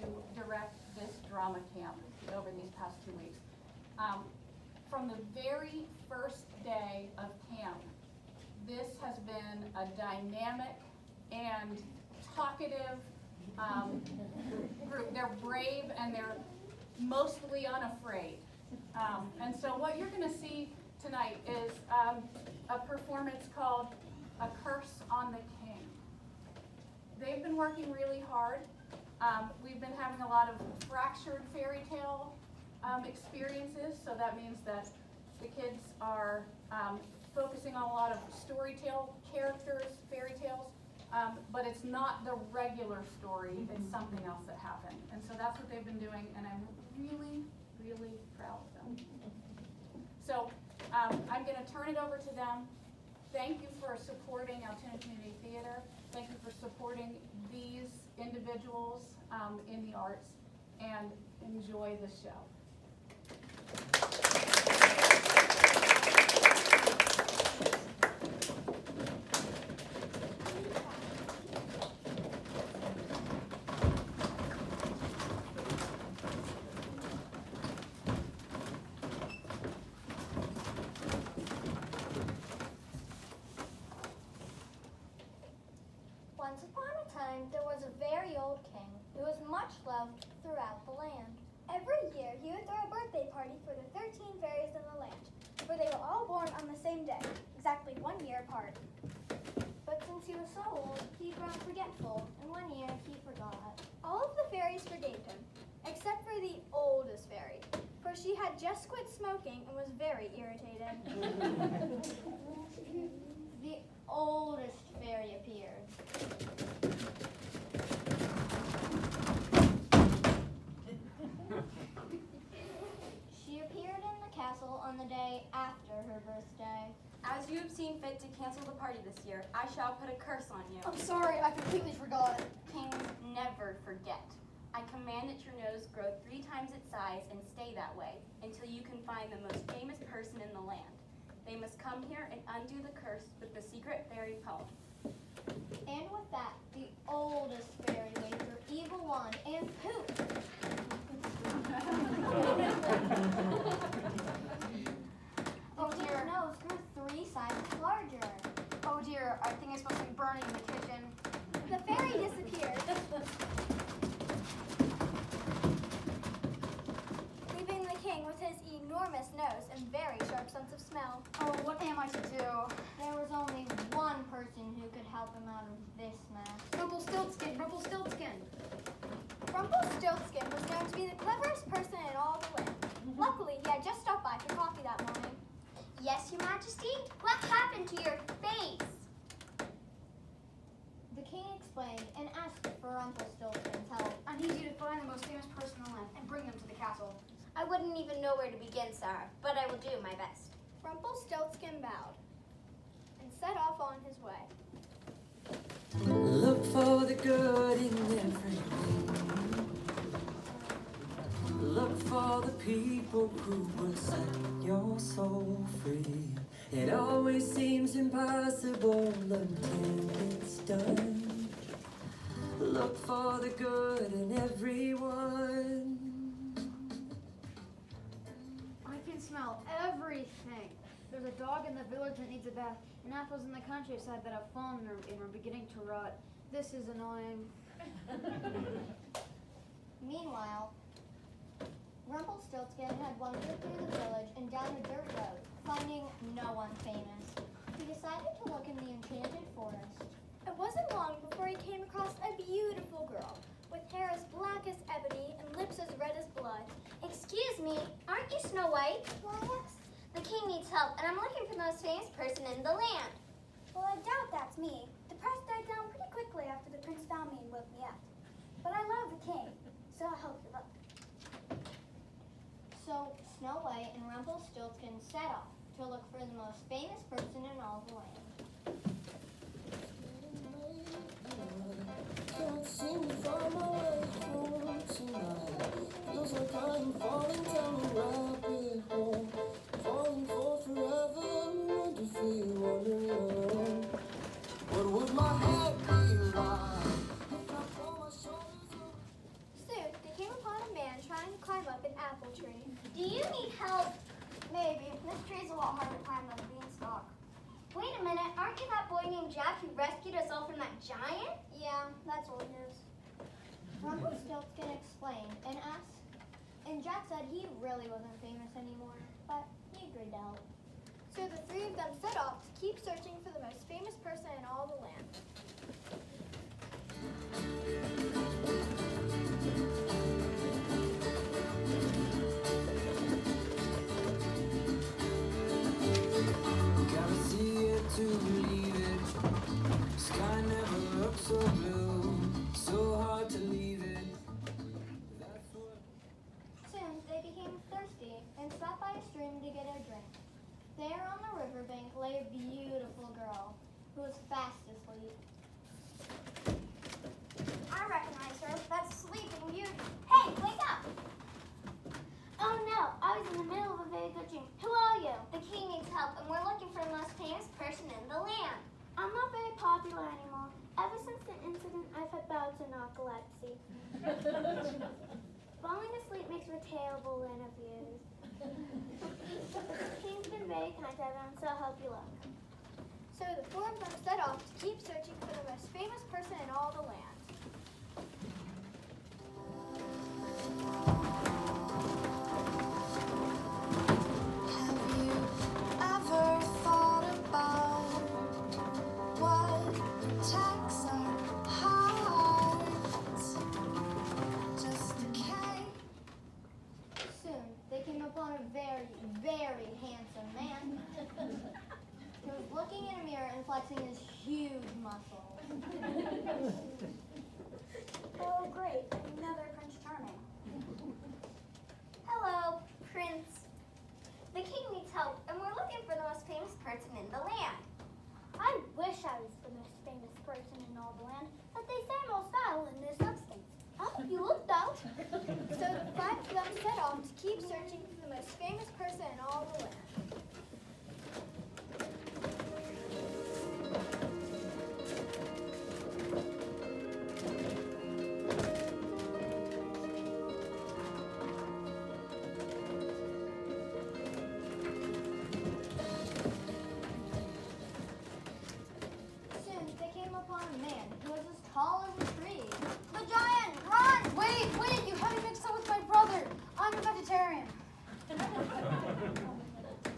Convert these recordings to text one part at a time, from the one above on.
to direct this drama camp over these past 2 weeks. From the very first day of camp, this has been a dynamic and talkative group. They're brave and they're mostly unafraid. And so what you're going to see tonight is a performance called A Curse on the King. They've been working really hard. We've been having a lot of fractured fairy tale experiences, so that means that the kids are focusing on a lot of story tale characters, fairy tales, but it's not the regular story, it's something else that happened. And so that's what they've been doing, and I'm really, really proud of them. So I'm going to turn it over to them. Thank you for supporting Altoona Community Theater. Thank you for supporting these individuals in the arts, and enjoy the show. Once upon a time, there was a very old king who was much loved throughout the land. Every year, he would throw a birthday party for the 13 fairies in the land, for they were all born on the same day, exactly 1 year apart. But since he was so old, he'd grown forgetful, and 1 year he forgot. All of the fairies forgave him, except for the oldest fairy, for she had just quit smoking and was very irritated. The oldest fairy appeared. She appeared in the castle on the day after her birthday. As you have seen fit to cancel the party this year, I shall put a curse on you. I'm sorry, I completely forgot. Kings never forget. I command that your nose grow 3 times its size and stay that way until you can find the most famous person in the land. They must come here and undo the curse with the secret fairy poem. And with that, the oldest fairy waved her evil wand and poof! Oh dear. Her nose grew 3 sizes larger. Oh dear, I think it's supposed to be burning in the kitchen. The fairy disappeared, leaving the king with his enormous nose and very sharp sense of smell. Oh, what am I to do? There was only one person who could help him out of this mess. Rumpelstiltskin, Rumpelstiltskin. Rumpelstiltskin was known to be the cleverest person in all the land. Luckily, he had just stopped by for coffee that morning. Yes, Your Majesty? What happened to your face? The king explained and asked for Rumpelstiltskin's help. I need you to find the most famous person in the land and bring them to the castle. I wouldn't even know where to begin, sir, but I will do my best. Rumpelstiltskin bowed and set off on his way. Look for the good in everything. Look for the people who will set your soul free. It always seems impossible until it's done. Look for the good in everyone. I can smell everything. There's a dog in the village that needs a bath, and apples in the countryside that have fallen and are beginning to rot. This is annoying. Meanwhile, Rumpelstiltskin had wandered through the village and down a dirt road, finding no one famous. He decided to look in the enchanted forest. It wasn't long before he came across a beautiful girl with hair as black as ebony and lips as red as blood. Excuse me, aren't you Snow White? Why, yes. The king needs help, and I'm looking for the most famous person in the land. Well, I doubt that's me. The press died down pretty quickly after the prince found me and woke me up. But I love the king, so I'll help you look. So Snow White and Rumpelstiltskin set off to look for the most famous person in all the land. Can't seem to find my way home tonight. Feels like I'm falling down a rabbit hole, falling for forever, wonderfully wandering alone. What would my head be like if I throw my shoulders over? Soon, boy named Jack who rescued us all from that giant? Yeah, that's old news. Rumpelstiltskin explained and Jack said he really wasn't famous anymore, but he agreed to help. So the three of them set off to keep searching for the most famous person in all the land. Gotta see it to believe it. Sky never looks so blue, so hard to leave it. That's what. Soon they became thirsty and stopped by a stream to get a drink. There on the riverbank lay a beautiful girl who was fast asleep. I recognize her. That's Sleeping Beauty. Hey, wake up! Oh no, I was in the middle of a very good dream. Who are you? The king needs help, and we're looking for the most famous person in the land. I'm not very popular anymore. Ever since the incident, I've had bouts of narcolepsy. Falling asleep makes for terrible interviews. But the king's been very kind to everyone, so I'll help you look. So the four of them set off to keep searching for the most famous person in all the land. Have you ever thought about what attacks our hearts? Just in case. Soon they came upon a very, very handsome man who was looking in a mirror and flexing his huge muscles. Oh, great. Another Prince Charming. Hello, Prince. The king needs help, and we're looking for the most famous person in the land. I wish I was the most famous person in all the land, but they say more style than their substance. Oh, you looked out. So the five of them set off to keep searching for the most famous person in all the land. Soon they came upon a man who was as tall as a tree. The giant, run! Wait, you had me mixed up with my brother. I'm a vegetarian.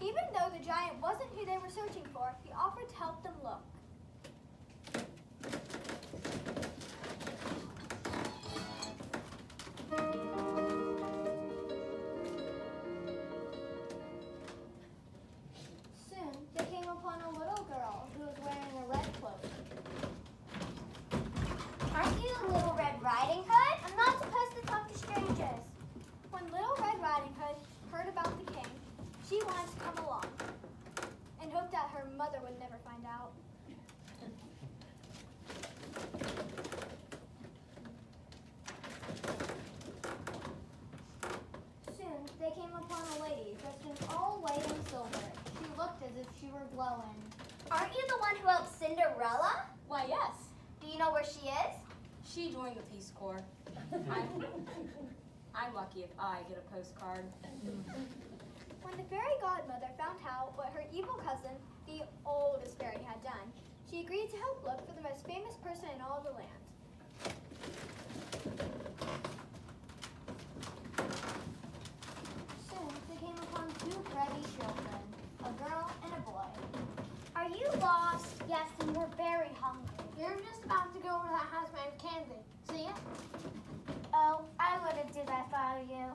Even though the giant wasn't who they were searching for, he offered to help them look. Soon they came upon a little girl who was wearing a red cloak. Aren't you the Little Red Riding Hood? I'm not supposed to talk to strangers. When Little Red Riding Hood heard about the king, she wanted to come along and hoped that her mother would never find out. Soon they came upon a lady dressed in all white and silver. She looked as if she were glowing. Aren't you the one who helped Cinderella? Why, yes. Do you know where she is? She joined the Peace Corps. I'm lucky if I get a postcard. When the fairy godmother found out what her evil cousin, the oldest fairy, had done, she agreed to help look for the most famous person in all the land. Soon they came upon two pretty children, a girl and a boy. Are you lost? Yes, and we're very hungry. You're just about to go over to that house made of candy. See ya? Oh, I wouldn't do that if I were you.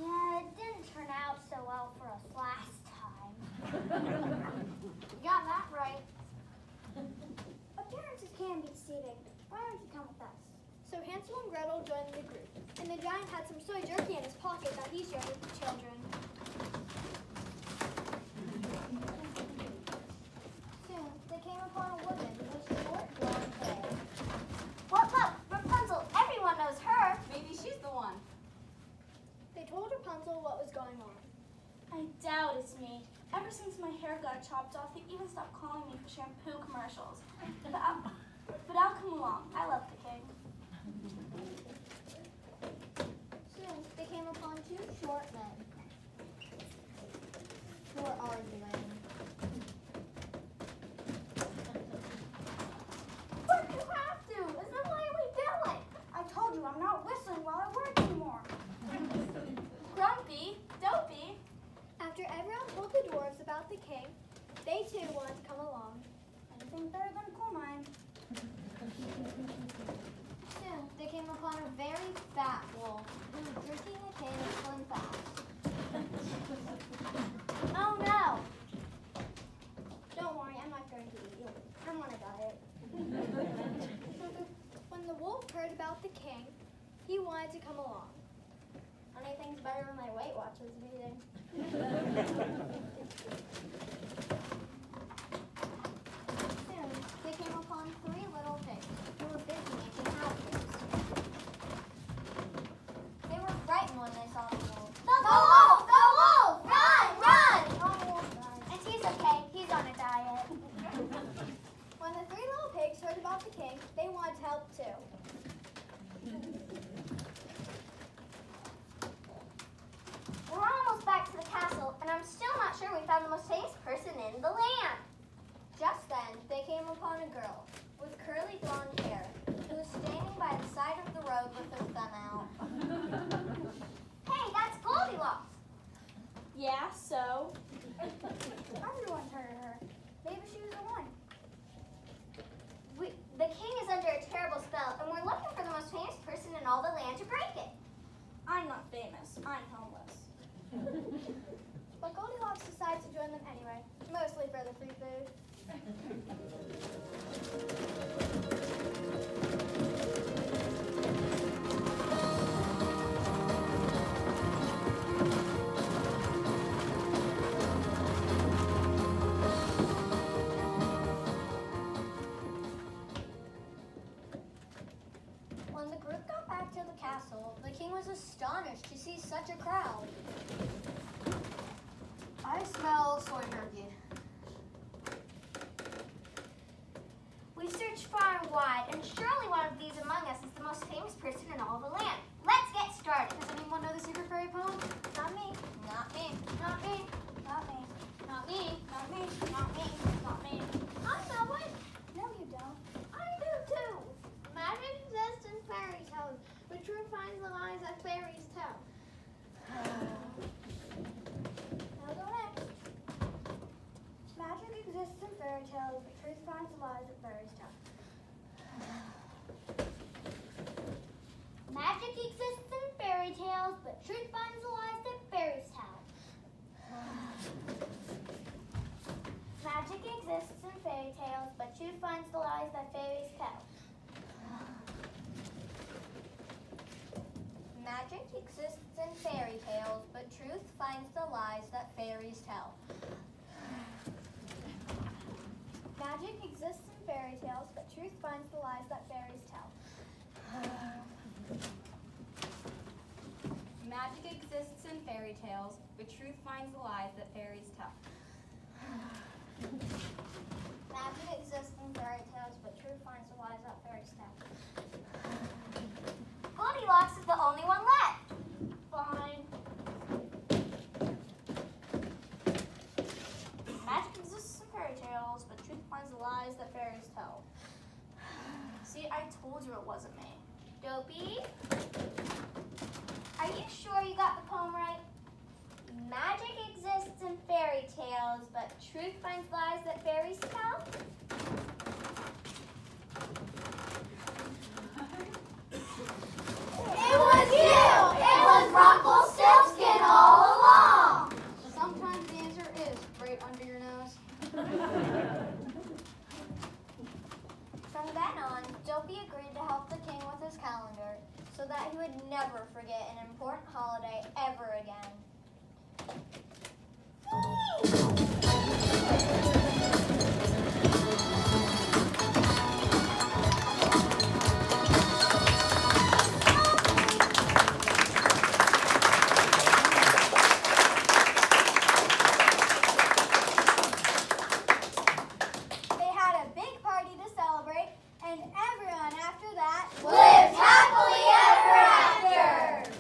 Yeah, it didn't turn out so well for us last time. You got that right. Appearances can be deceiving. Why don't you come with us? So Hansel and Gretel joined the group, and the giant had some soy jerky in his pocket that he shared with the children. Soon they came upon a woman with short blonde hair. What? Look, Rapunzel. Everyone knows her. Maybe she's the one. They told Rapunzel what was going on. I doubt it's me. Ever since my hair got chopped off, they even stopped calling me for shampoo commercials. But I'll come along. I love the king. Soon they came upon two short men who were arguing. about the king, he wanted to come along. Anything's better than my Weight Watchers meeting. Soon, they came upon 3 little pigs who were busy making houses. They were frightened when they saw the wolf. The wolf! The wolf! Run! Run! Oh, God. And he's okay. He's on a diet. When the 3 little pigs heard about the king, they wanted to help too. We're almost back to the castle, and I'm still not sure we found the most famous person in the land. Just then, they came upon a girl with curly blonde hair who was standing by the side of the road with her thumb out. Hey, that's Goldilocks. Yeah, so? Everyone's heard of her. Maybe she was the one. The king is under a terrible spell, and we're looking for the most famous person in all the land to break it. I'm not famous. I'm homeless. But Goldilocks decides to join them anyway, mostly for the free food. When the group got back to the castle, the king was astonished to see such a crowd. I smell soy jerky. We've searched far and wide, and surely one of these among us is the most famous person in all the land. Let's get started. Does anyone know the secret fairy poem? Not me. Not me. Not me. Not me. Not me. Not me. Not me. Not me. I know it. No, you don't. I do too. Magic exists in fairy tales, but truth finds the lies that fairies tell. I'll go next. Magic exists in fairy tales, but truth finds the lies that fairies tell. Magic exists in fairy tales, but truth finds the lies that fairies tell. Magic exists in fairy tales, but truth finds the lies that fairies tell. Magic exists in fairy tales, but truth finds the lies that fairies tell. Magic exists in fairy tales, but truth finds the lies that fairies tell. Magic exists in fairy tales, but truth finds the lies that fairies tell. Magic exists in fairy tales, but truth finds the lies that fairies tell. Goldilocks is the only one left. Fine. Magic exists in fairy tales, but truth finds the lies that fairies tell. See, I told you it wasn't me. Dopey, are you sure you got the poem right? Magic exists in fairy tales, but truth finds lies that fairies tell? It was you! It was Rumpelstiltskin all along! Sometimes the answer is right under your nose. From then on, Dopey agreed to help the king with his calendar so that he would never forget an important holiday ever again. They had a big party to celebrate, and everyone after that Lived happily ever after!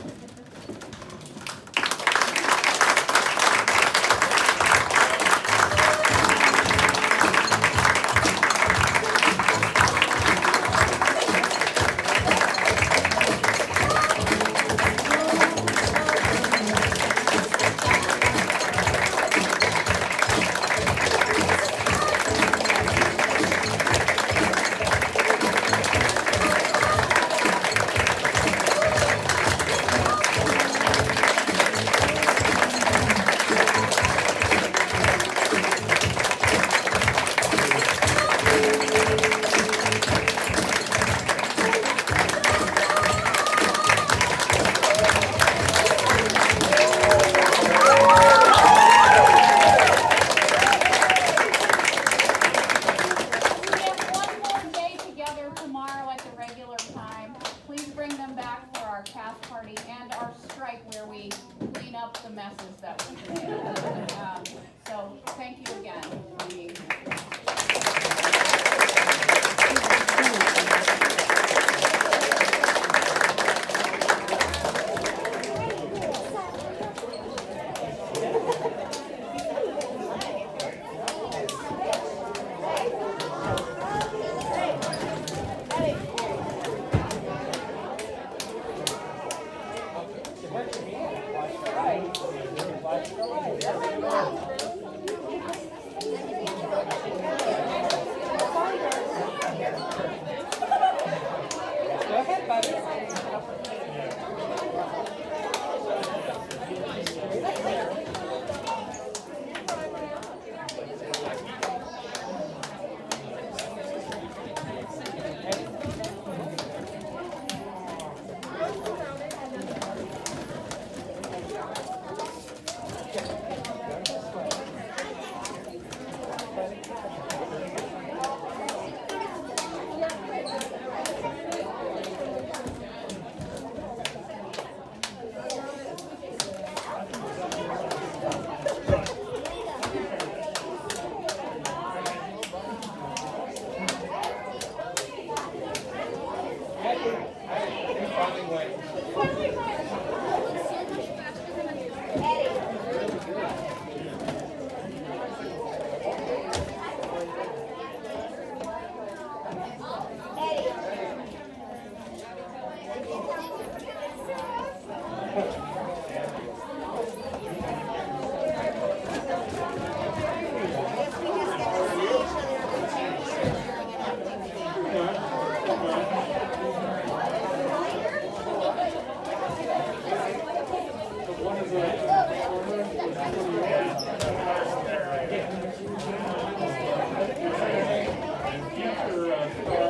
the messes that we made. So thank you again for being here. Go ahead, buddy. And future stars